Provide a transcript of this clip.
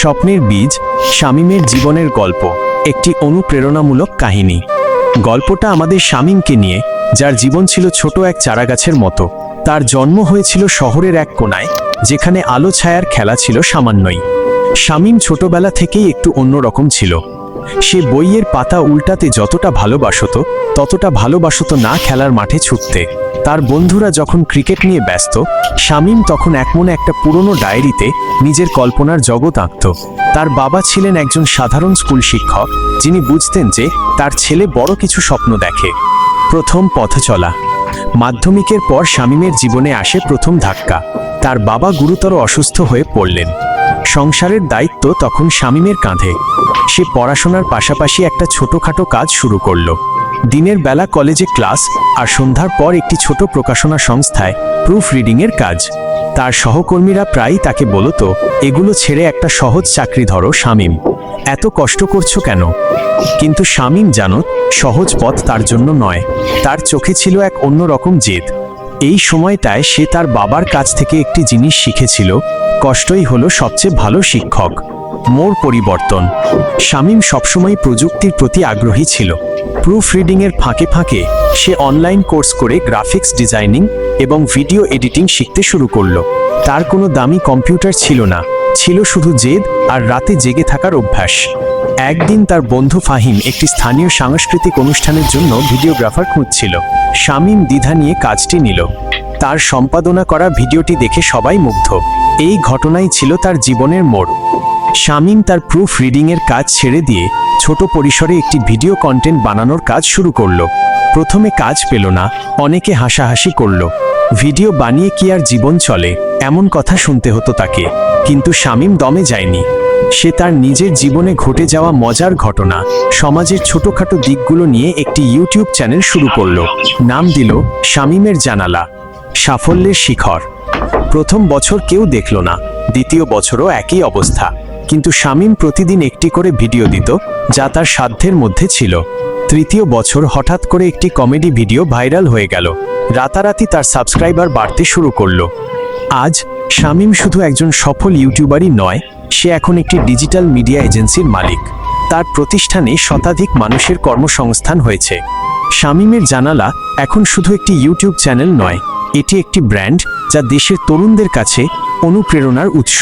স্বপ্নের বীজ, শামীমের জীবনের গল্প, একটি অনুপ্রেরণামূলক কাহিনী। গল্পটা আমাদের শামীমকে নিয়ে, যার জীবন ছিল ছোট এক চারাগাছের মতো। তার জন্ম হয়েছিল শহরের এক কোণায়, যেখানে আলো ছায়ার খেলা ছিল সামান্যই। শামীম ছোটবেলা থেকেই একটু অন্যরকম ছিল। সে বইয়ের পাতা উল্টাতে যতটা ভালোবাসত, ততটা ভালোবাসত না খেলার মাঠে ছুটতে। তার বন্ধুরা যখন ক্রিকেট নিয়ে ব্যস্ত, শামীম তখন একমনে একটা পুরনো ডায়েরিতে নিজের কল্পনার জগৎ আঁকত। তার বাবা ছিলেন একজন সাধারণ স্কুল শিক্ষক, যিনি বুঝতেন যে তার ছেলে বড় কিছু স্বপ্ন দেখে। প্রথম পথ চলা। মাধ্যমিকের পর শামীমের জীবনে আসে প্রথম ধাক্কা। তার বাবা গুরুতর অসুস্থ হয়ে পড়লেন। সংসারের দায়িত্ব তখন শামীমের কাঁধে। সে পড়াশোনার পাশাপাশি একটা ছোটখাটো কাজ শুরু করলো। দিনের বেলা কলেজে ক্লাস, আর সন্ধ্যার পর একটি ছোট প্রকাশনা সংস্থায় প্রুফ রিডিংয়ের কাজ। তার সহকর্মীরা প্রায়ই তাকে বলতো, এগুলো ছেড়ে একটা সহজ চাকরি ধরো শামীম, এত কষ্ট করছো কেন? কিন্তু শামীম জানত, সহজ পথ তার জন্য নয়। তার চোখে ছিল এক অন্যরকম জেদ। এই সময়টায় সে তার বাবার কাছ থেকে একটি জিনিস শিখেছিল, কষ্টই হলো সবচেয়ে ভালো শিক্ষক। মোর পরিবর্তন। শামীম সবসময় প্রযুক্তির প্রতি আগ্রহী ছিল। প্রুফ রিডিংয়ের ফাঁকে ফাঁকে সে অনলাইন কোর্স করে গ্রাফিক্স ডিজাইনিং এবং ভিডিও এডিটিং শিখতে শুরু করলো। তার কোনো দামি কম্পিউটার ছিল না, ছিল শুধু জেদ আর রাতে জেগে থাকার অভ্যাস। একদিন তার বন্ধু ফাহিম একটি স্থানীয় সাংস্কৃতিক অনুষ্ঠানের জন্য ভিডিওগ্রাফার খুঁজছিল। শামীম দ্বিধা নিয়ে কাজটি নিল। তার সম্পাদনা করা ভিডিওটি দেখে সবাই মুগ্ধ। এই ঘটনাই ছিল তার জীবনের মোড়। শামীম তার প্রুফ রিডিংয়ের কাজ ছেড়ে দিয়ে ছোট পরিসরে একটি ভিডিও কন্টেন্ট বানানোর কাজ শুরু করলো। প্রথমে কাজ পেল না, অনেকে হাসাহাসি করলো। ভিডিও বানিয়ে কি আর জীবন চলে, এমন কথা শুনতে হতো তাকে। কিন্তু শামীম দমে যায়নি। সে তার নিজের জীবনে ঘটে যাওয়া মজার ঘটনা, সমাজের ছোটখাটো দিকগুলো নিয়ে একটি ইউটিউব চ্যানেল শুরু করলো। নাম দিল শামীমের জানালা। সাফল্যের শিখর। প্রথম বছর কেউ দেখল না, দ্বিতীয় বছরও একই অবস্থা। কিন্তু শামীম প্রতিদিন একটি করে ভিডিও দিত, যা তার সাধ্যের মধ্যে ছিল। তৃতীয় বছর হঠাৎ করে একটি কমেডি ভিডিও ভাইরাল হয়ে গেল। রাতারাতি তার সাবস্ক্রাইবার বাড়তে শুরু করলো। আজ শামীম শুধু একজন সফল ইউটিউবারই নয়, সে এখন একটি ডিজিটাল মিডিয়া এজেন্সির মালিক। তার প্রতিষ্ঠানে শতাধিক মানুষের কর্মসংস্থান হয়েছে। শামীমের জানালা এখন শুধু একটি ইউটিউব চ্যানেল নয়, এটি একটি ব্র্যান্ড, যা দেশের তরুণদের কাছে অনুপ্রেরণার উৎস।